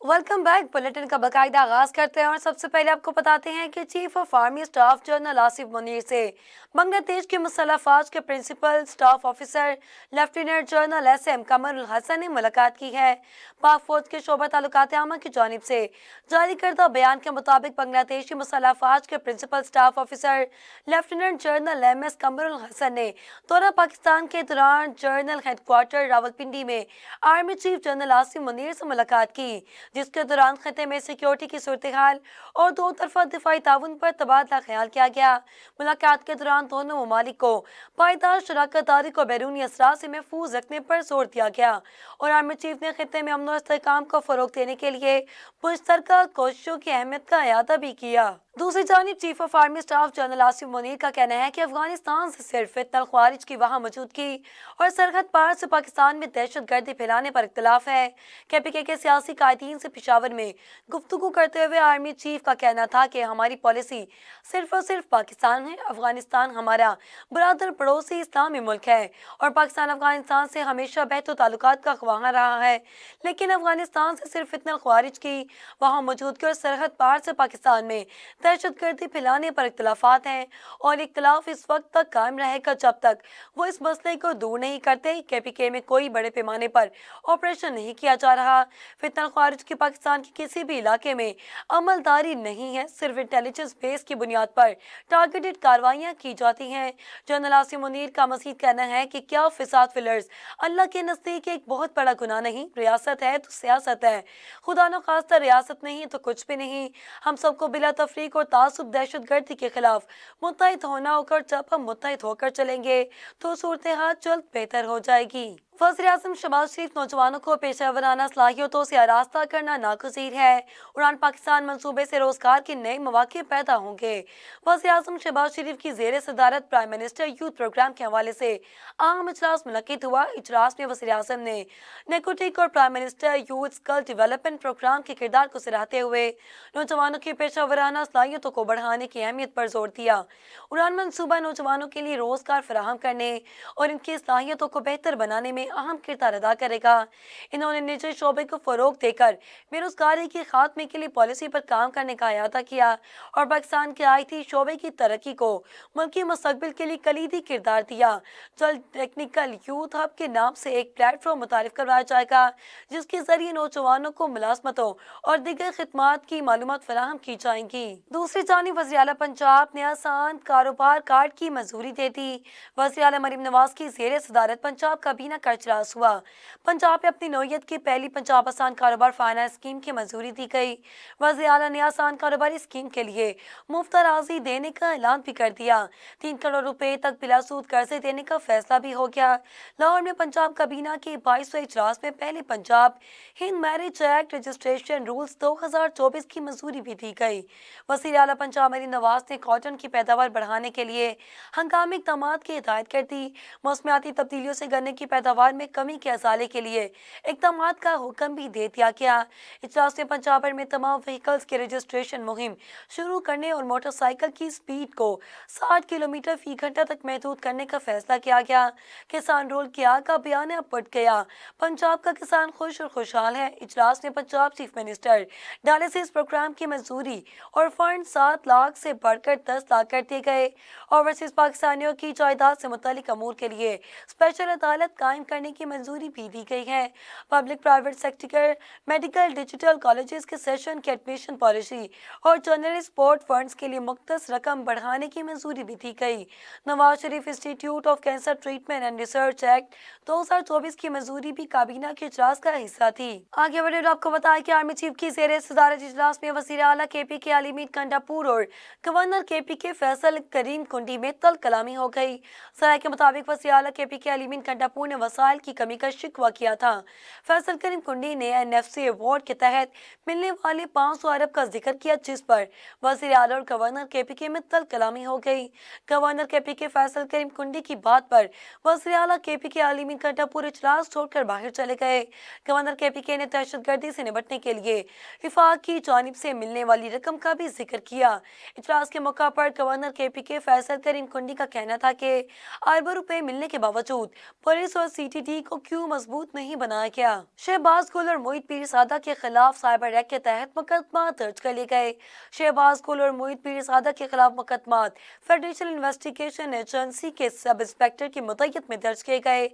Welcome back. Bulletin का बाकायदा आगाज करते हैं और सबसे पहले आपको बताते हैं कि chief of army staff general Asif Munir से बांग्लादेश के मुसल्लह अफवाज के principal staff officer lieutenant general SM Kamrul Hasan ने मुलाकात की है। पाक फौज के शोबा ताल्लुकात आमा की जानिब से जारी करदा बयान के मुताबिक बांग्लादेशी मुसल्लह अफवाज के principal staff officer lieutenant general M S Kamrul Hasan ने दौरा पाकिस्तान के दौरान जनरल हेडक्वार्टर रावलपिंडी में army chief general Asif Munir से मुलाकात की, जिसके दौरान खत्े में सिक्योरिटी की सूरत हाल और दो तरफा दिफाई ताउन पर तबादला ख्याल किया गया। मुलाकात के दौरान दोनों ममालिक को पायदार शराकत दारी को बैरूनी असरार से महफूज रखने पर जोर दिया गया और आर्मी चीफ ने खत्े में अमन और इस्तेहकाम को फरोग देने के लिए मुश्तरका कोशिशों की अहमियत का अयादा भी किया। दूसरी जानिब chief of army staff general Asif Munir का कहना है कि अफगानिस्तान से सिर्फ फितनल ख्वारिज की वहाँ मौजूदगी और सरहद पार से पाकिस्तान में दहशत गर्दी फैलाने पर इख्तलाफ है। KPK के सियासी कायदीन से पेशावर में गुफ्तगू करते हुए आर्मी चीफ का कहना था कि हमारी पॉलिसी सिर्फ और सिर्फ पाकिस्तान है। अफगानिस्तान हमारा बरादर पड़ोसी इस्लामी मुल्क है और पाकिस्तान अफगानिस्तान से हमेशा बेहतर ताल्लुकात का ख्वाहा रहा है, लेकिन अफगानिस्तान से सिर्फ फितनल ख्वारिज की वहाँ मौजूदगी और सरहद पार से पाकिस्तान में दहशत गर्दी फैलाने पर इख्तलाफात हैं और इख्तलाफ इस वक्त तक कायम रहेगा जब तक वो इस मसले को दूर नहीं करते। KPK में कोई बड़े पैमाने पर ऑपरेशन नहीं किया जा रहा। फितनल ख्वारिज की पाकिस्तान के किसी भी इलाके में अमलदारी नहीं है, सिर्फ इंटेलिजेंस बेस की बुनियाद पर टारगेटेड कार्रवाइयाँ की जाती हैं। जनरल आसिम मुनीर का मजीद कहना है कि क्या फिसाद फिलर्स अल्लाह के नज़दीक एक बहुत बड़ा गुनाह नहीं, रियासत है तो सियासत है, खुदा न खास्ता रियासत नहीं तो कुछ भी नहीं। हम सबको बिला तफरीक और तासुब दहशत गर्दी के खिलाफ मुत्तहिद होना होकर जब हम मुत्तहिद होकर चलेंगे तो सूरत हाल जल्द बेहतर हो जाएगी। वज़ीर-ए-आज़म शहबाज शरीफ नौजवानों को पेशेवराना सलाहियतों से आरास्ता करना नागुज़ीर है। उड़ान पाकिस्तान मंसूबे से रोजगार के नए मौके पैदा होंगे। वज़ीर-ए-आज़म शहबाज शरीफ की ज़ेर सदारत प्राइम मिनिस्टर यूथ प्रोग्राम के हवाले से अहम इजलास मुनक्किद हुआ। इजलास में वज़ीर-ए-आज़म ने नेकोटिक और prime minister youth skill development programme के किरदार को सराहते हुए नौजवानों की पेशेवराना सलाहियतों को बढ़ाने की अहमियत पर जोर दिया। उड़ान मंसूबा नौजवानों के लिए रोजगार फराहम करने और इनकी सलाहियतों को बेहतर बनाने में अहम किरदार अदा करेगा। इन्होंने निजी शोबे को फरोग देकर बेरोजगारी के खात्मे के लिए पॉलिसी पर काम करने का अयादा किया और पाकिस्तान के IT शोबे की तरक्की को मुल्की मुस्तकबिल के लिए कलीदी किरदार दिया। जल्द टेक्निकल यूथ हब के नाम से एक प्लेटफॉर्म मुतारिफ करवाया जाएगा, जिसके जरिए नौजवानों को मुलाजमतों और दीगर खिदमात की मालूमात फराहम की जाएंगी। दूसरी जानिब वज़ीर आला पंजाब ने आसान कारोबार कार्ड की मंजूरी दे दी। वज़ीर आला मरीम नवाज की ज़ेर सदारत पंजाब काबीना का इजलास हुआ। पंजाब में अपनी नौयत की पहली पंजाब आसान कारोबार फाइनेंस स्कीम की मंजूरी दी गई। वज़ीर आला ने आसान कारोबारी स्कीम के लिए मुफ्त राजी देने का ऐलान भी कर दिया। 3 करोड़ रुपए तक बिला सूद कर्जे देने का फैसला भी हो गया। लाहौर में पंजाब काबीना के 22वें इजलास में पहले Punjab Hind marriage act registration rules 2024 की मंजूरी भी दी गई। वज़ीर आला पंजाब मरीम नवाज ने कॉटन की पैदावार बढ़ाने के लिए हंगामी इक़दाम की हिदायत कर दी। मौसमियाती तब्दीलियों से गन्ने की पैदावार में कमी के अजाले के लिए इक़दाम का हुक्म भी दे दिया गया। इजलास में पंजाब भर में तमाम व्हीकल्स के रजिस्ट्रेशन मुहिम शुरू करने और मोटरसाइकिल की स्पीड को 60 किलोमीटर फी घंटा तक महदूद करने का फैसला किया गया। किसान रोल किया का बयान अब बढ़ गया। पंजाब का किसान खुश और खुशहाल है। इजलास में Punjab chief minister dialysis programme की मंजूरी और फंड 7 लाख से बढ़कर 10 लाख कर दिए गए। ओवरसीज पाकिस्तानियों की जायदाद से मुतालिक अमूर के लिए स्पेशल अदालत कायम करने की मंजूरी भी दी गई है। Public private sector medical digital colleges के सेशन की एडमिशन पॉलिसी और जर्नलिस्ट स्पोर्ट फंड्स के लिए मुख्तस रकम बढ़ाने की मंजूरी भी दी गई। Nawaz Sharif institute of cancer treatment and research act 2024 की मंजूरी भी काबीना के इजलास का हिस्सा थी। आगे बढ़े तो आपको बताया कि आर्मी चीफ की ज़ेर सदारत इजलास में वज़ीर आला KPK अली कंडापुर और गवर्नर KPK फैसल करीम कुंडी में तल कलामी हो गई। सराय के मुताबिक वज़ीर आला KPK अली कंडापुर ने वसाइल की कमी का शिकवा किया था। फैसल करीम कुंडी ने NFC अवार्ड के तहत मिलने वाले 500 अरब का जिक्र किया, जिस पर वज़ीर आला और गवर्नर KPK में तल कलामी हो गई। गवर्नर KPK फैसल करीम कुंडी की बात पर वज़ीर आला KPK अली कंडापुर इजलास छोड़कर बाहर चले गए। गवर्नर KPK ने दहशतगर्दी से निपटने के लिए विफाक की जानिब से मिलने वाली रकम का भी जिक्र किया। इजलास के मौका पर गवर्नर KPK फैसल करीम कुंडी का कहना था कि अरबों रुपए मिलने के बावजूद पुलिस और PTT को क्यों मजबूत नहीं बनाया गया? शहबाज गुल और मोहित पीरजादा के खिलाफ साइबर एक्ट के तहत मुकदमा दर्ज कर लिए गए। शहबाज गुल और मोहित पीरजादा के खिलाफ मुकदमा फेडरल इन्वेस्टिगेशन एजेंसी के सब इंस्पेक्टर की मुद्दत में दर्ज किए गए।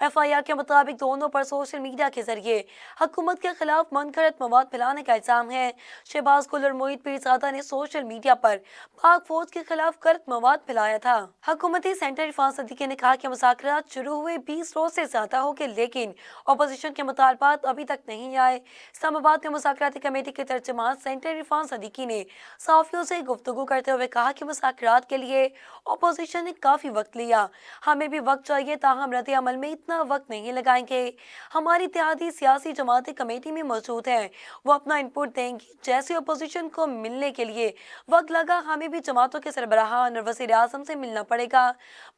FIR के मुताबिक दोनों पर सोशल मीडिया के जरिए हुकूमत के खिलाफ मनगढ़ंत मवाद फैलाने का इल्जाम है। शहबाज गुल और मोहित पीरजादा ने सोशल मीडिया पर पाक फौज के खिलाफ गलत मवाद फैलाया था। हुकूमती सेंटर इरफान सदीकी ने कहा कि मुज़ाकरात शुरू हुए 20 रोज से ज्यादा हो गए, लेकिन अपोजिशन के मुतालबात अभी तक नहीं आए। इस्लामाबाद में मुज़ाकराती कमेटी के तर्जुमान सेंटर इरफान सदीकी ने सहाफियों से गुफ्तगू करते हुए कहा कि मुज़ाकरात के लिए अपोजिशन ने काफी वक्त लिया, हमें भी वक्त चाहिए, ताहम रद्द अमल में इतना वक्त नहीं लगाएंगे। हमारी इत्तेहादी सियासी जमातें कमेटी में मौजूद हैं, वो अपना इनपुट देंगी। जैसे अपोजिशन को मिलने के लिए वक्त लगा, हमें भी जमातों के सरबराहान और वज़ीर आज़म से मिलना पड़ेगा।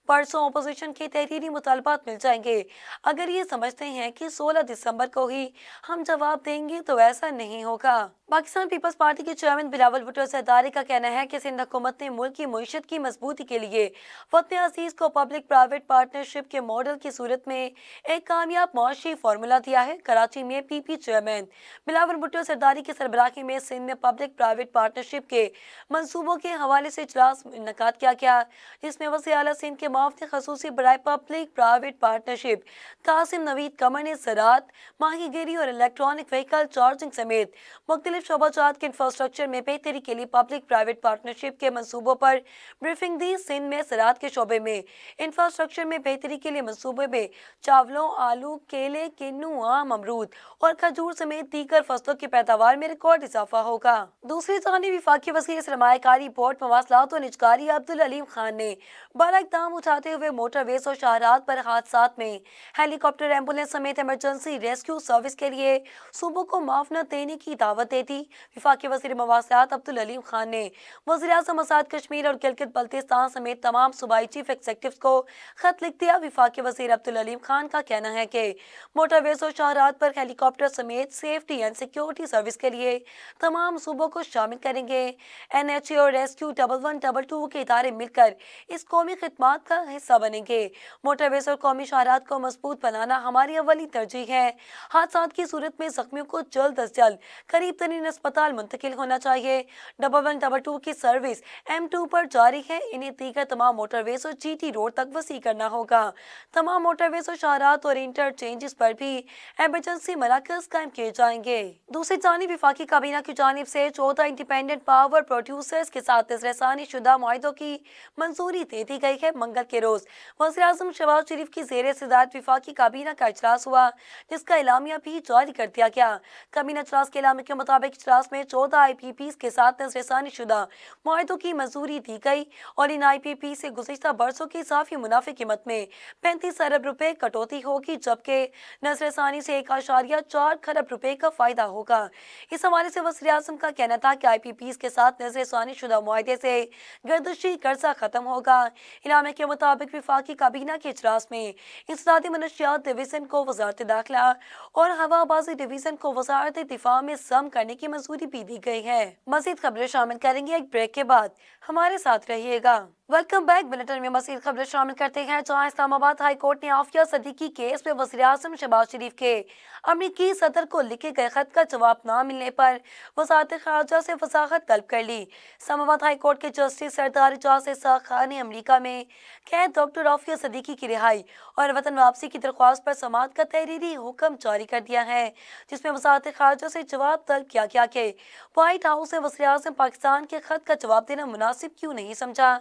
परसों अपोजिशन के तहरीरी मुतालबात मिल जाएंगे। अगर ये समझते हैं कि 16 दिसंबर को ही हम जवाब देंगे तो ऐसा नहीं होगा। पाकिस्तान पीपल्स पार्टी के चेयरमैन बिलावल भुट्टो ज़रदारी का कहना है कि सिंध हुकूमत ने मुल्क की मईशत की मजबूती के लिए वतन अजीज को पब्लिक प्राइवेट पार्टनरशिप के मॉडल की सूरत में एक कामयाब मुआशी फार्मूला दिया है। कराची में PP चेयरमैन बिलावल भुट्टो ज़रदारी की सरबराही में सिंध में पब्लिक प्राइवेट पार्टनरशिप के मंसूबों के हवाले से इजलास इनकाद किया गया, जिसमें वज़ीर आला सिंध के मुआवने खसूसी बराए public private partnership Qasim Naveed Qamar ने ज़राअत, माहीगीरी और इलेक्ट्रॉनिक व्हीकल चार्जिंग समेत मुख्तलिफ शोबाजात के इंफ्रास्ट्रक्चर में बेहतरी के लिए पब्लिक प्राइवेट पार्टनरशिप के मंसूबों पर ब्रीफिंग दी। सिंध में ज़राअत के शोबे में इंफ्रास्ट्रक्चर में बेहतरी के लिए मंसूबे में चावलों, आलू, केले, किन्नू, आम, अमरूद और खजूर समेत दीगर फसलों की पैदावार में रिकॉर्ड इजाफा होगा। दूसरी जानिब वफाकी वज़ीर सरमायाकारी, पोर्ट, मवासलात और निजकारी अब्दुल अलीम खान ने बड़ा इक़दाम उठाते हुए मोटरवेज और शाहरात पर हादसात में हेलीकॉप्टर, एम्बुलेंस समेत इमरजेंसी रेस्क्यू सर्विस के लिए सूबों को मुआवनत देने की दावत दे दी। वफाकी वज़ीर मवासलात अब्दुल अलीम खान ने वज़ीर आज़म आज़ाद कश्मीर और गिलगित बल्तिस्तान समेत तमाम सूबाई चीफ एग्जीक्यूटिव्स को खत लिख दिया। वफाकी वज़ीर अब्दुल अलीम खान का कहना है कि मोटरवेज और शाहरात पर हेलीकॉप्टर समेत सेफ्टी एंड सिक्योरिटी सर्विस के लिए तमाम सूबों को शामिल करेंगे। NHA और रेस्क्यू 1112 के इदारे मिलकर इस कौमी खिदमात का हिस्सा बनेंगे। मोटरवेज और कौमी शाहरात को मजबूत बनाना हमारी अव्वली तरजीह है। हादसात की सूरत में जख्मियों को जल्द अज जल्द करीब तरीन अस्पताल मुंतकिल होना चाहिए। 1112 की सर्विस M2 पर जारी है, इन्हें दीगर तमाम मोटरवेज और GT रोड तक वसी करना होगा। तमाम मोटरवेज और शाहरात और इंटरचेंजेस पर भी एमरजेंसी मराकज कायम किए जाएंगे। दूसरी जानिब वफाकी काबीना की जानिब से 14 इंडिपेंडेंट पावर प्रोड्यूसर्स के साथ नज़रसानी शुदा मुआहिदों की मंजूरी दे दी गई है। मंगल के रोज वज़ीर आज़म शहबाज शरीफ की ज़ेरे सदारत वफाकी काबीना का इजलास हुआ, जिसका एलामिया भी जारी कर दिया गया। काबीना इजलास के एलामिया के मुताबिक इजलास में 14 IPPs के साथ नज़रसानी शुदा मुआहिदों की मंजूरी दी गई और इन IPP से गुज़िश्ता बरसों की इजाफी मुनाफे कीमत में 35 अरब रुपए कटौती होगी, जबकि नज़रसानी से 1.4 खरब रुपए का फायदा होगा। इस हवाले से वज़ीर आज़म का कहना था कि IPPs के साथ नज़रसानी शुदा मुआहिदे से गर्दशी कर्जा खत्म होगा। इलामे के मुताबिक वफाकी काबीना के इजलास में इंसदादी मनशियात डिवीजन को वजारत दाखिला और हवाबाजी डिवीजन को वजारत दिफा में सम करने की मंजूरी भी दी गई है। मजीद खबरें शामिल करेंगे एक ब्रेक के बाद, हमारे साथ रहिएगा। Welcome back. बुलेटिन में मजीद खबरें शामिल करते हैं, जहां इस्लामाबाद हाई कोर्ट ने आफिया सदीकी केस में वज़ीर आज़म शहबाज शरीफ के अमरीकी सदर को लिखे गए खत का जवाब न मिलने पर वज़ारत ख़ारजा से वसाखत तलब कर ली। इस्लामाबाद हाई कोर्ट के जस्टिस सरदार इजाज़ इसाक खान ने अमरीका में कैद डॉक्टर आफिया सदीकी की रिहाई और वतन वापसी की दरख्वास्त पर समाअत का तहरीरी हुक्म जारी कर दिया है, जिसमें वज़ारत ख़ारजा से जवाब तलब किया गया कि व्हाइट हाउस ने वज़ीर आज़म पाकिस्तान के खत का जवाब देना मुनासिब क्यों नहीं समझा।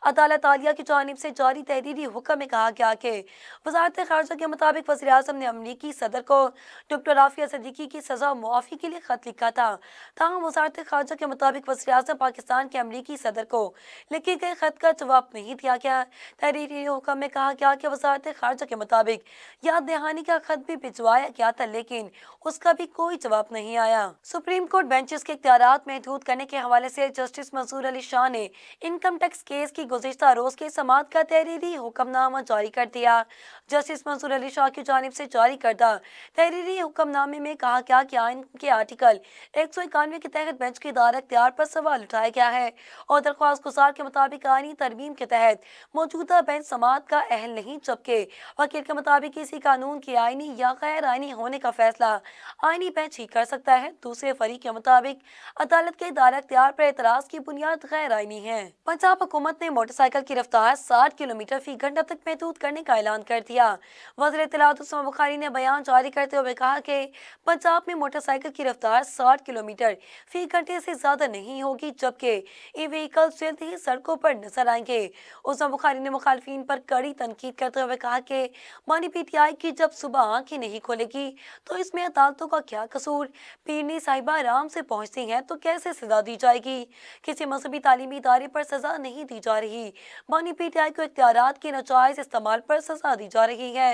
अदालत आलिया की जानिब से जारी तहरीरी हुक्म में कहा गया कि वज़ारत ख़ारजा के मुताबिक वज़ीर आज़म ने अमरीकी सदर को डॉक्टर आफिया सदीकी की सज़ा मुआफ़ी के लिए खत लिखा था। ताहम वज़ारत ख़ारजा के मुताबिक वज़ीर आज़म पाकिस्तान के अमरीकी सदर को लिखे गए खत का जवाब नहीं दिया गया। तहरीरी हुक्म में कहा गया कि वज़ारत ख़ारजा के मुताबिक याद दहानी का खत भी भिजवाया गया था, लेकिन उसका भी कोई जवाब नहीं आया। सुप्रीम कोर्ट बेंचेस के इख्तियारात महदूद करने के हवाले से जस्टिस मंसूर अली शाह ने इनकम टैक्स केस की गुज़िश्ता रोज के समाअत का तहरीरी हुक्मनामा जारी कर दिया। जस्टिस मंसूर अली शाह की जानिब से जारी करदा तहरीरी हुक्मनामे में कहा गया कि आइन के आर्टिकल 191 के तहत बेंच के दायरा इख्तियार पर सवाल उठाया गया है और दरख्वास्त गुजार के मुताबिक आइनी तरमीम के तहत मौजूदा बेंच समाअत का अहल नहीं, जबकि वकील के मुताबिक किसी कानून के आईनी या गैर आईनी होने का फैसला आईनी बेंच ही कर सकता है। दूसरे फरीक के मुताबिक अदालत के दायरा इख्तियार पर एतराज की बुनियाद गैर आईनी है। पंजाब हुकूमत ने मोटरसाइकिल की रफ्तार 60 किलोमीटर फी घंटा तक महदूद करने का ऐलान कर दिया। वज़ीर इत्तलात उस्मान बुखारी ने बयान जारी करते हुए कहा कि पंजाब में मोटरसाइकिल की रफ्तार 60 किलोमीटर फी घंटे से ज्यादा नहीं होगी, जबकि ये व्हीकल जल्द ही सड़कों पर नजर आएंगे। उस्मान बुखारी ने मुखालिफिन पर कड़ी तनकीद करते हुए कहा कि मानी पीटीआई की जब सुबह आंखें नहीं खोलेगी तो इसमें अदालतों का क्या कसूर। पीरनी साहिबा आराम से पहुंचती हैं तो कैसे सजा दी जाएगी। किसी मजहबी तालीमी इदारे पर सजा नहीं दी जा रही। मानी पीटीआई को इख्तियारात के नाजायज इस्तेमाल पर सजा दी जा रही है।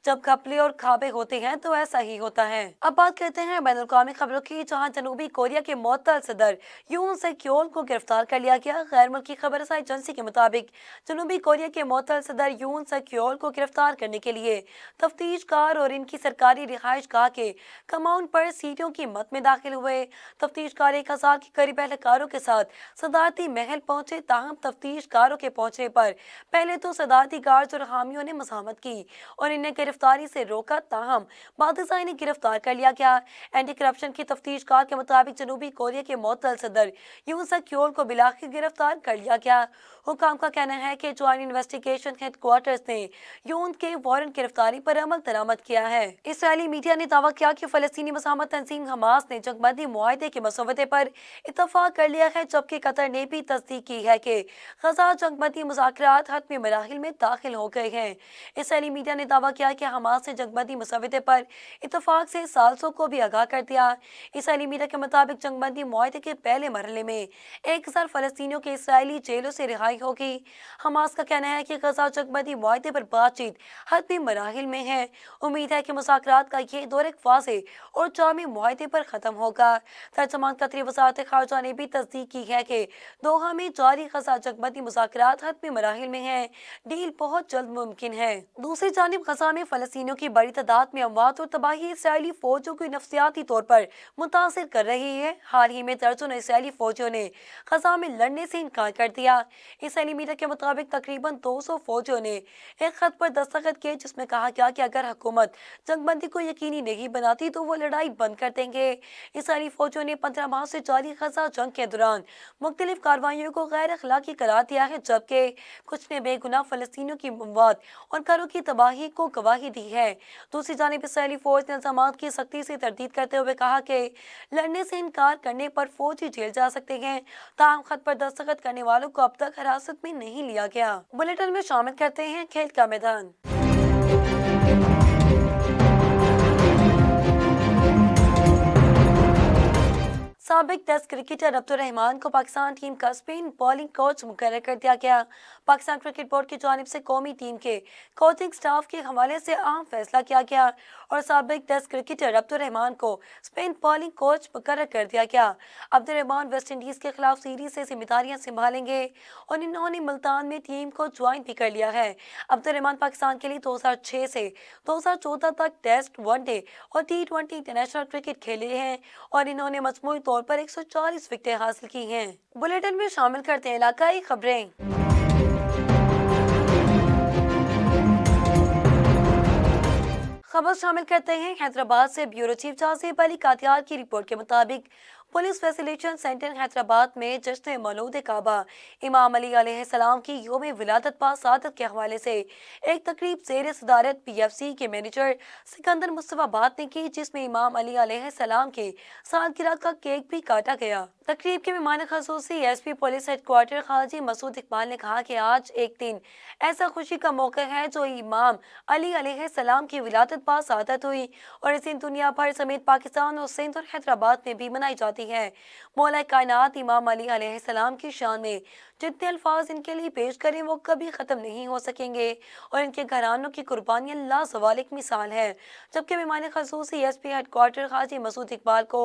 जब घपले और खाबे होते हैं तो ऐसा ही होता है। अब बात करते हैं बैनुल अक़वामी खबरों की, जहां जनूबी कोरिया के मुअत्तल सदर यून सक योल को गिरफ्तार कर लिया गया। गैर मुल्की खबर रसाई एजेंसी के मुताबिक जनूबी कोरिया के मुअत्तल सदर यून सक योल को गिरफ्तार करने के लिए तफ्तीशकार और इनकी सरकारी रिहाइश गाह के कमांड पर सीटों की मत में दाखिल हुए। तफ्तीशकार 1000 के करीब एहलकारों के साथ सदारती महल पहुंचे। ताहम तफ्तीशकारों के पहुंचने पर पहले तो सदारती गार्ड्स और हामियों ने मज़ाहमत की और इन्हें गिरफ्तारी से रोका। ताहम बाद इन्हें गिरफ्तार कर लिया गया। एंटी करप्शन की तफ्तीशकार के मुताबिक जनूबी कोरिया के मुअत्तल सदर यून सक योल को बिलाखिर गिरफ्तार कर लिया गया। हुकाम का कहना है कि ज्वाइंट इन्वेस्टिगेशन हेडक्वार्टर्स ने यून के वारंट गिरफ्तारी पर अमल दरामद किया है। इसराइली मीडिया ने दावा किया कि फलस्तीनी मज़ाहमत तंजीम हमास ने जंगबंदी मुआहदे के मसौदे पर इत्तफाक कर लिया है, जबकि कतर ने भी तस्दीक की है कि गजा जंगबंदी मुज़ाकरात हतमी मराहिल में दाखिल हो गए हैं। इसराइली मीडिया ने दावा किया कि हमास ने जंगबंदी मसौदे पर इत्तफाक से सालसों को भी आगाह कर दिया। इसराइली मीडिया के मुताबिक जंगबंदी मुआहदे के पहले मरहले में 1000 फलस्तीनियों के इसराइली जेलों से रिहाई होगी। हमास का कहना है कि गजा जंगबंदी मुआहदे पर बातचीत हतमी मराहिल में है। उम्मीद है कि मुज़ाकरात का ये दौर एक वाज़ेह और जामी मुआहदे पर खत्म होगा। तर्जुमान कतरी वज़ारत ख़ारजा ने भी तस्दीक की है कि दोहा में जारी गजा जंगबंदी मुज़ाकरात हतमी मराहिल में है। डील बहुत जल्द मुमकिन है। दूसरी जानिब गजा में फलस्तीनियों की बड़ी तादाद में अमवात और तबाही इसराइली फौजों को नफ्सियाती तौर पर मुतासिर कर रही है। हाल ही में दर्जनों इसराइली फौजियों ने गजा में लड़ने से इनकार कर दिया। इसराइली मीडिया के मुताबिक तकरीबन 200 फौजियों ने एक खत पर दस्तखत किए जिसमें कहा गया कि अगर हुकूमत जंगबंदी को यकीनी नहीं बनाती तो वो लड़ाई बंद कर देंगे। इसराइली फौजियों ने 15 माह से जारी गजा जंग के दौरान मुख्तलिफ कार्रवाइयों को गैर अखलाकी करार दिया है, जबकि कुछ ने बेगुनाह फलस्तीनियों की अमवात और घरों की तबाही को गवाही दी है। दूसरी जानिब इसराइली फौज ने इल्जामात की सख्ती से तरदीद करते हुए कहा कि लड़ने से इनकार करने पर फौजी जेल जा सकते हैं। ताहम खत पर दस्तखत करने वालों को अब तक हिरासत में नहीं लिया गया। बुलेटिन में शामिल करते हैं खेल का मैदान। साबिक टेस्ट क्रिकेटर अब्दुल रहमान को पाकिस्तान टीम का स्पिन बॉलिंग कोच मुकर्रर कर दिया गया। पाकिस्तान क्रिकेट बोर्ड की जानिब से कौमी टीम के कोचिंग स्टाफ के हवाले से अहम फैसला किया गया और साबिक टेस्ट क्रिकेटर अब्दुल रहमान को स्पिन बॉलिंग कोच मुकर्रर कर दिया गया। अब्दुल रहमान वेस्ट इंडीज के खिलाफ सीरीज से जिम्मेदारियां संभालेंगे और इन्होंने मुल्तान में टीम को ज्वाइन भी कर लिया है। अब्दुल रहमान पाकिस्तान के लिए 2006 से 2014 तक टेस्ट, वनडे और T20 इंटरनेशनल क्रिकेट खेले हैं और इन्होंने मजमूई तौर पर 140 विकेटें हासिल की हैं। बुलेटिन में शामिल करते हैं इलाकाई खबरें। खबर शामिल करते हैं हैदराबाद से। ब्यूरो चीफ जासिब अली कातियार की रिपोर्ट के मुताबिक पुलिस फैसिलिटेशन सेंटर हैदराबाद में जश्न मौलूद काबा इमाम अली अलैहिस्सलाम की योम विलादत पा सादत के हवाले से एक तकरीब ज़ेर सदारत PFC के मैनेजर सिकंदर मुस्तफाबाद ने की, जिसमें इमाम अली अलैहिस्सलाम के सालगिरह का केक भी काटा गया। तकरीब के मेहमान ख़ुसूसी SP police headquarter Qazi Masood Iqbal ने कहा कि आज एक दिन ऐसा खुशी का मौका है जो इमाम अली अलैहिस्सलाम की विलादत पा सादत हुई और इस दिन दुनिया भर समेत पाकिस्तान और सिंध और हैदराबाद में भी मनाई जाती है। मौला कायनात इमाम अली अलैहिस्सलाम की शान में जितने अल्फाज इनके लिए पेश करें वो कभी ख़त्म नहीं हो सकेंगे और इनके घरानों की कुर्बानियाँ लाजवाल एक मिसाल है। जबकि मेहमान ख़ुसूसी SP हेडक्वार्टर खाजी मसूद इकबाल को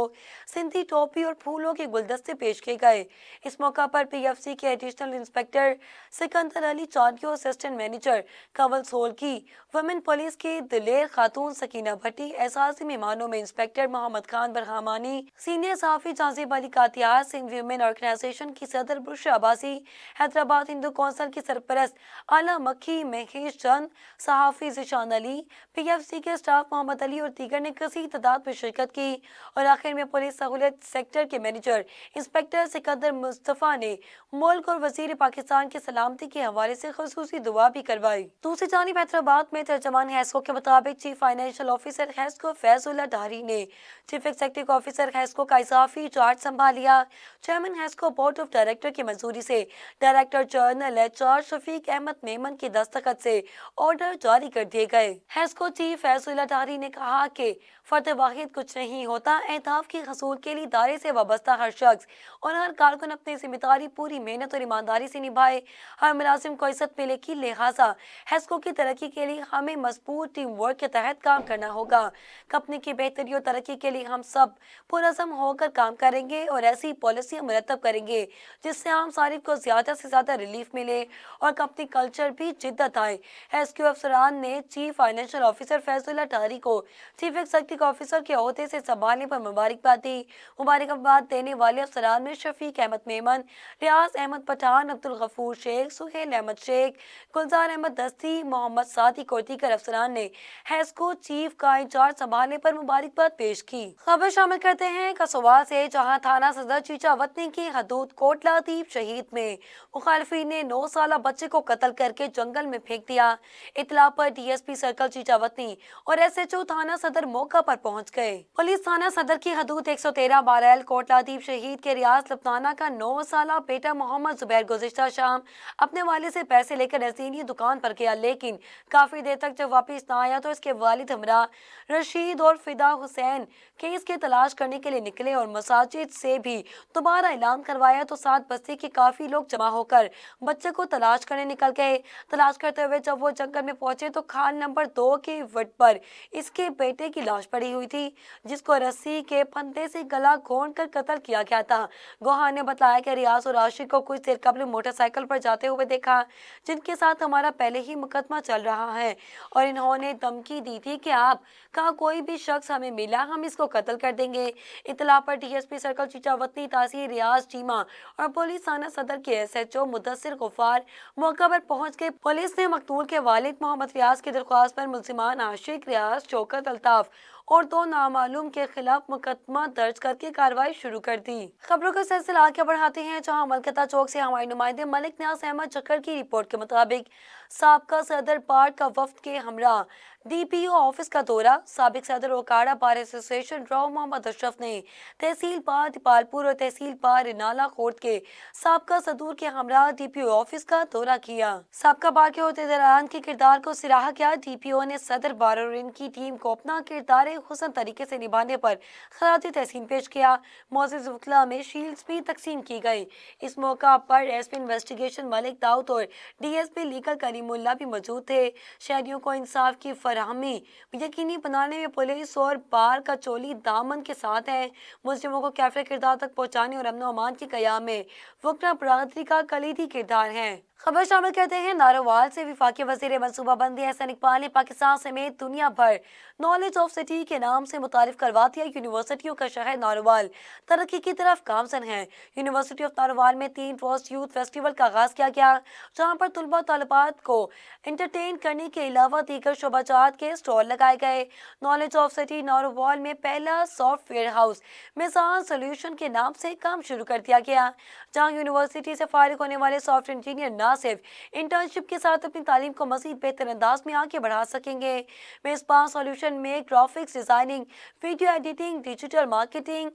सिंधी टोपी और फूलों के गुलदस्ते पेश किए गए। इस मौका पर PFC के additional inspector Sikandar Ali Chandio, assistant manager Kanwal Solki, women police की दिलेर खातून सकीना भट्टी, एहसासी मेहमानों में इंस्पेक्टर मोहम्मद खान बरहामानी, सीनियर सहाफ़ी काफी जांजिब अली कातियार सिंध वीमेन ऑर्गेनाइजेशन की सदर बुशरा अब्बासी, हैदराबाद हिंदू कौंसिल की सरपरस्त आला मक्खी महेश चंद, सहाफी जिशान अली, PFC के स्टाफ मोहम्मद अली और दीगर ने कसी तादाद में शिरकत की। और आखिर में पुलिस सहूलियत सेक्टर के मैनेजर इंस्पेक्टर सिकंदर मुस्तफा ने मुल्क और वजीर पाकिस्तान की सलामती के हवाले से खसूसी दुआ भी करवाई। दूसरी जानिब हैदराबाद में तर्जमान हैस्को के मुताबिक chief financial officer HESCO Faizullah डारी ने चीफ एग्जीक्यूटिव ऑफिसर हैस्को का इजाफी चार्ज संभाल लिया। Chairman HESCO board of director की मंजूरी से director general HR Shafiq Ahmed Memon की दस्तखत से ऑर्डर जारी कर दिए गए। हैस्को चीफ फैजुल्ला डारी ने कहा कि फर्द वाहिद कुछ नहीं होता, अहदाफ के हसूल के लिए इदारे से वाबस्ता हर शख्स और हर कारकुन अपनी जिम्मेदारी पूरी मेहनत और ईमानदारी से निभाए, हर मुलाजिम को इज्जत मिले की लिहाजा हैस्को की तरक्की के लिए हमें मजबूत टीम वर्क के तहत काम करना होगा। कंपनी की बेहतरी और तरक्की के लिए हम सब पुरअज़म होकर काम करेंगे और ऐसी पॉलिसियां मुरतब करेंगे जिससे आम सारिफ को ज्यादा से ज्यादा रिलीफ मिले और कंपनी कल्चर भी जिद्दत आए। HQ अफसरान ने चीफ फाइनेंशियल ऑफिसर फैजुल्ला डारी को चीफ एग्जीक्यूटिव ऑफिसर के ओहदे से संभालने पर मुबारकबाद दी। मुबारकबाद देने वाले अफसरान में शफीक अहमद मेमन, रियाज अहमद पठान, अब्दुल गफूर शेख, सुहेल अहमद शेख, गुलजार अहमद दस्ती, मोहम्मद सादिक और दीगर अफसरान ने हैस्को चीफ का इंचार्ज संभालने पर मुबारकबाद पेश की। खबर शामिल करते हैं कसोवाल से, जहां थाना सदर चीचावतनी की हदूद कोटला दीप शहीद में मुखालफिन ने 9 साला बच्चे को कत्ल करके जंगल में फेंक दिया। इतला पर DSP सर्कल चीचावतनी और SHO थाना सदर मौका पर पहुंच गए। पुलिस थाना सदर की हदूद 113 बारैल कोटला दीप शहीद के रियाज लपनाना का 9 साला बेटा मोहम्मद जुबैर गुज़िश्ता शाम अपने वालिद से पैसे लेकर नज़दीनी दुकान पर गया, लेकिन काफी देर तक जब वापस न आया तो इसके वालिद हमरा रशीद और फिदा हुसैन केस की तलाश करने के लिए निकले और मसाजिद से भी दोबारा ऐलान करवाया तो 7 बस्ती के काफी लोग जमा होकर बच्चे को तलाश करने निकल गए। तलाश करते हुए जब वो जंगल में पहुंचे तो खाल नंबर 2 के वट पर इसके बेटे की लाश पड़ी हुई थी, जिसको रस्सी के फंदे से गला घोंट कर कत्ल किया गया था। गोहान ने बताया कि रियाज और आशिक को कुछ देर कबल मोटरसाइकिल पर जाते हुए देखा, जिनके साथ हमारा पहले ही मुकदमा चल रहा है और इन्होंने धमकी दी थी कि आप का कोई भी शख्स हमें मिला हम इसको कत्ल कर देंगे। इतला पर DSP सर्कल चीचावतनी तासीर रियाज चीमा और पुलिस थाना सदर के SHO मुदस्सिर गुफार मौका पर पहुंच गए। पुलिस ने मकतूल के वालिद मोहम्मद रियाज की दरख्वास्त पर मुल्जिमान आशिक, रियाज, शौकत, अल्ताफ और 2 नामालूम के खिलाफ मुकदमा दर्ज करके कार्रवाई शुरू कर दी। खबरों का सिलसिला आगे बढ़ाते हैं, जहां मलकता चौक से हमारे नुमाइंदे मलिक न्याज अहमद जक्कर की रिपोर्ट के मुताबिक साबका सदर पार्ट का वफ्द के हमरा DPO ऑफिस का दौरा। साबिक सदर ओकाड़ा बार एसोसिएशन राव मोहम्मद अशरफ ने तहसील पार दीपालपुर और तहसील पार नाला खोर्द के साबका सदूर के हमरा DPO ऑफिस का दौरा किया। साबका बार के अहदेदारान के किरदार को सराहा किया। DPO ने सदर बार और इनकी टीम को अपना किरदार हुसन तरीके से निभाने पर खराज तहसीन पेश किया। मौजूद वकला में शील्ड्स भी तकसीम की गई। इस मौका पर SP इन्वेस्टिगेशन मलिक दाऊद और DSP लीगल करीमुल्ला भी मौजूद थे। शहरियों को इंसाफ की फराहमी यकीनी बनाने में पुलिस और बार का चोली दामन के साथ है। मुस्लिमों को कैफे किरदार तक पहुंचाने और अमन अमान की कयाम में वकला बरादरी का कलीदी किरदार है। खबर शामिल करते हैं नारोवाल से। विफाकी वजीर मनसूबाबंदी एहसन इकबाल ने पाकिस्तान समेत दुनिया भर नॉलेज ऑफ सिटी के नाम से मुतारिफ करवा दिया। यूनिवर्सिटियों का शहर नारोवाल तरक्की की तरफ गामजन है। यूनिवर्सिटी ऑफ नारोवाल में 3 रोज यूथ फेस्टिवल का आगाज किया गया, जहां पर तुलबा तलबात को एंटरटेन करने के अलावा दीगर शोबाजात के स्टॉल लगाए गए। नॉलेज ऑफ सिटी नारोवाल में पहला सॉफ्टवेयर हाउस मिजान सोल्यूशन के नाम से काम शुरू कर दिया गया, जहां यूनिवर्सिटी से फारिग होने वाले सॉफ्टवेयर इंजीनियर न सिर्फ इंटर्नशिप के साथ अपनी तालीम को मजीद बेहतर अंदाज में आगे बढ़ा सकेंगे। मेजबान सोल्यूशन में graphics designing, video editing, digital marketing,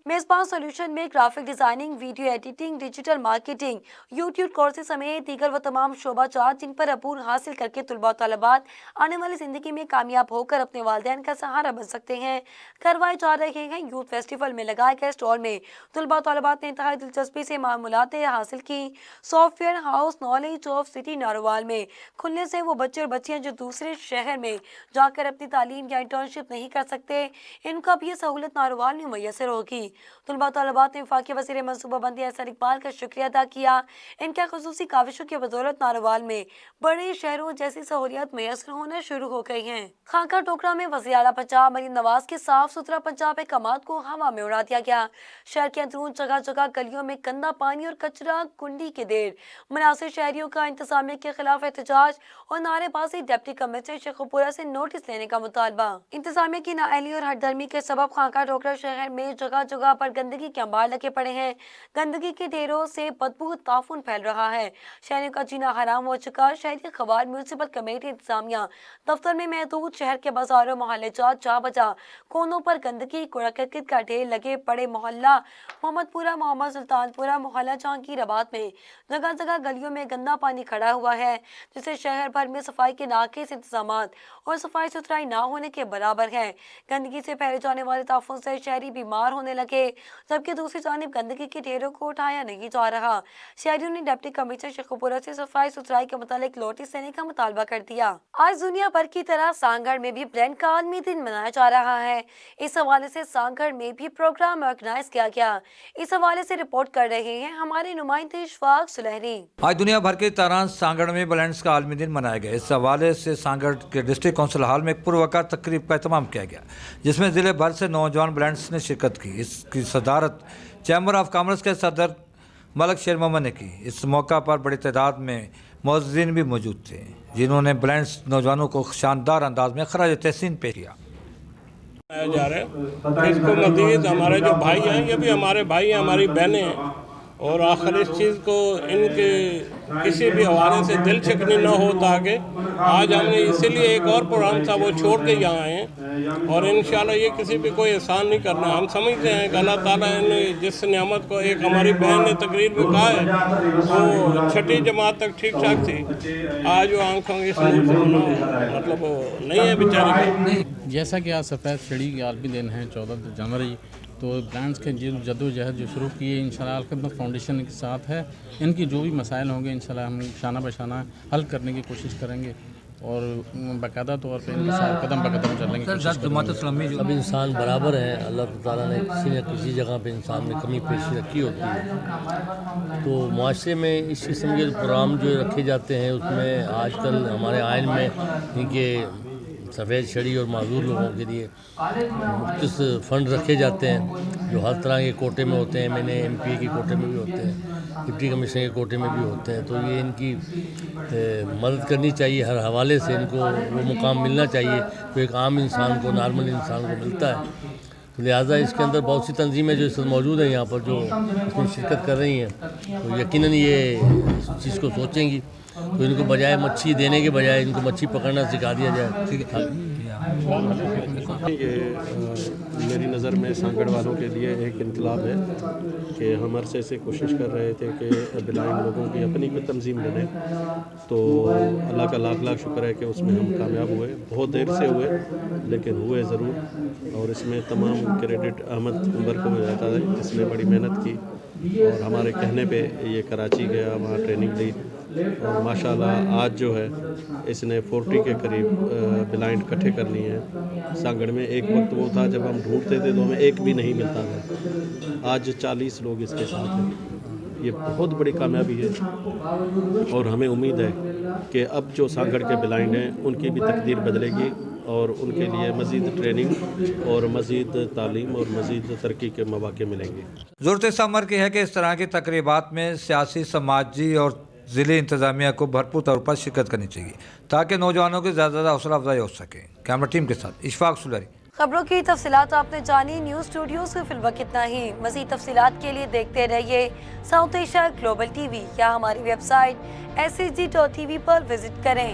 digital marketing, YouTube courses समेत दीगर व तमाम शोबाजात जिन पर अबूर हासिल करके तुलबा तलबात आने वाली जिंदगी में कामयाब होकर अपने वालिदैन का सहारा बन सकते हैं, करवाए जा रहे हैं। यूथ फेस्टिवल में लगाए गए स्टॉल में तुलबा तलबात ने इंतहाई दिलचस्पी से मामूलात हासिल की। Software house knowledge of city Narowal में खुलने से वो बच्चे और बच्चियां जो दूसरे शहर में जाकर अपनी तालीम या इंटर्नशिप नहीं कर सकते, इनका भी ये सहूलत नारोवाल में मैसर होगी। तुलबा तलबात ने वफाकी वज़ीर मनसूबाबंदी एहसन इकबाल का शुक्रिया अदा किया। इनके खुसूसी काविशों की बदौलत नारोवाल में बड़े शहरों जैसी सहूलियत मैसर होना शुरू हो गई हैं। हैं। खाका टोकरा में वज़ीर आला पंजाब मरीम नवाज के साफ सुथरा पंजाब अहकामात को हवा में उड़ा दिया गया। शहर के अंदरून जगह जगह गलियों में गंदा पानी और कचरा कुंडी के ढेर, मुनासिब शहरियों का इंतजामिया के खिलाफ एहतजाज और नारेबाजी, डिप्टी कमिश्नर शेखुपुरा से नोटिस लेने का मुतालबा। इंतजामिया की नाअहली और हरदर्मी के सबब खाका टोकरा शहर में जगह जगह पर गंदगी के अंबार लगे पड़े हैं। गंदगी के ढेरों से बदबू ताफुन फैल रहा है। शहरियों का जीना हराम हो चुका। शहरी अखबार, म्यूनसिपल कमेटी, इंतजामिया दफ्तर में महदूद, शहर के बाजारों, मोहल्ले जात जा बजा कोनों पर गंदगी, कूड़ा करकट का ढेर लगे पड़े। मोहल्ला मोहम्मदपुरा, मोहम्मद सुल्तानपुरा, मोहल्ला जहांगीराबाद में जगह जगह गलियों में गंदा पानी खड़ा हुआ है, जिससे शहर भर में सफाई के नाकिस इंतजामात और सफाई सुथराई ना होने के बराबर है। गंदगी से फैले जाने वाले ताफुन से शहरी बीमार होने लगे, जबकि दूसरी जानिब गंदगी के ढेरों को उठाया नहीं जा रहा। शहरियों ने डिप्टी कमिश्नर शेखुपुरा से सफाई सुथराई के मुतालिक नोटिस देने का मुतालबा कर दिया। आज दुनिया भर की तरह सांगड़ में भी ब्लेंड का आलमी दिन मनाया जा रहा है। इस हवाले से सांगड़ में भी प्रोग्राम ऑर्गेनाइज किया गया। इस हवाले से रिपोर्ट कर रहे हैं हमारे नुमाइंदे इशफाक सुलहरी। आज दुनिया भर की तरह सांगड़ में ब्लेंड्स का आलमी दिन मनाया गया। इस हवाले से सांगड़ के डिस्ट्रिक्ट काउंसिल हॉल में एक पुरवकार तकरीब का एहतमाम किया गया, जिसमें जिले भर से नौजवान ब्लेंड्स ने शिरकत की। इसकी सदारत चैम्बर ऑफ कॉमर्स के सदर मलक शेर मोहम्मद ने की। इस मौका पर बड़ी तादाद में मौजूदीन भी मौजूद थे, जिन्होंने ब्लेंड्स नौजवानों को शानदार अंदाज में खराज तहसीन पेश किया। जा रहे हैं इसको मज़ीद हमारे जो भाई हैं, ये भी हमारे भाई हैं, हमारी बहनें हैं, और आखिर इस चीज़ को इनके किसी भी हवाले से दिल शिकनी न हो, ताकि आज हमने इसीलिए एक और प्रोग्राम था वो छोड़ के यहाँ आए हैं। और इंशाल्लाह ये किसी पे कोई एहसान नहीं करना। हम समझते हैं कि अल्लाह ताला ने जिस नियामत को, एक हमारी बहन ने तकरीर में कहा है, वो छठी जमात तक ठीक ठाक थी, आज वो आंखों की मतलब वो नहीं है बेचारी। जैसा कि आज सफ़ेद छड़ी के आलमी दिन है 14 जनवरी, तो ब्लेंड्स के जदोजहद जो शुरू की है इंशाल्लाह अल-खिदमत फाउंडेशन के साथ है। इनकी जो भी मसाइल होंगे इंशाल्लाह हम शाना बशाना हल करने की कोशिश करेंगे और बाकायदा तौर पर इनके साथ कदम ब कदम चलने की कोशिश करेंगे। सब इंसान बराबर हैं। अल्लाह ताला ने किसी न किसी जगह पे इंसान में कमी पेशी रखी होती है। तो मुआशरे में इस किस्म के प्रोग्राम जो रखे जाते हैं, उसमें आजकल हमारे आइन में इनके सफ़ेद छड़ी और माजूर लोगों के लिए मुख्तस फ़ंड रखे जाते हैं, जो हर तरह के कोटे में होते हैं। मैंने MPA के कोटे में भी होते हैं, डिप्टी कमिश्नर के कोटे में भी होते हैं। तो ये इनकी मदद करनी चाहिए, हर हवाले से इनको वो मुकाम मिलना चाहिए जो एक आम इंसान को, नॉर्मल इंसान को मिलता है। तो लिहाजा इसके अंदर बहुत सी तंजीमें जो इस वक्त मौजूद हैं यहाँ पर, जो इसमें शिरकत कर रही हैं, तो यकीनन ये इस चीज़ को सोचेंगी। तो इनको बजाय मच्छी देने के बजाय इनको मच्छी पकड़ना सिखा दिया जाए। ठीक है। ये मेरी नज़र में सांगड़ वालों के लिए एक इनकलाब है कि हम अरसे से कोशिश कर रहे थे कि ब्लाइंड लोगों की अपनी भी तंजीम बने। तो अल्लाह का लाख लाख शुक्र है कि उसमें हम कामयाब हुए। बहुत देर से हुए, लेकिन हुए ज़रूर। और इसमें तमाम क्रेडिट अहमद उमर को जाता है, जिसने बड़ी मेहनत की और हमारे कहने पे ये कराची गया, वहाँ ट्रेनिंग ली, और माशाल्लाह आज जो है इसने 40 के करीब ब्लाइंड इकट्ठे कर लिए हैं। सांगड़ में एक वक्त वो था जब हम ढूंढते थे तो हमें एक भी नहीं मिलता था। आज 40 लोग इसके साथ हैं। ये बहुत बड़ी कामयाबी है और हमें उम्मीद है कि अब जो सांगड़ के ब्लाइंड हैं उनकी भी तकदीर बदलेगी और उनके लिए मज़ीद ट्रेनिंग और मज़ीद तालीम और मज़ीद तरक्की के मौके मिलेंगे। ज़रूरत इस अमर की है कि इस तरह की तकरीबात में सियासी, समाजी और ज़िले इंतज़ामिया को भरपूर तौर पर शिरकत करनी चाहिए, ताकि नौजवानों की ज़्यादा से ज़्यादा हौसला अफजाई हो सके। कैमरा टीम के साथ इशफाक सुलहरी। खबरों की तफसीलात आपने जानी। न्यूज़ स्टूडियो से फिलहाल इतना ही। मज़ीद तफसीलात के लिए देखते रहिए साउथ एशिया ग्लोबल TV या हमारी वेबसाइट SAG.TV पर विजिट करें।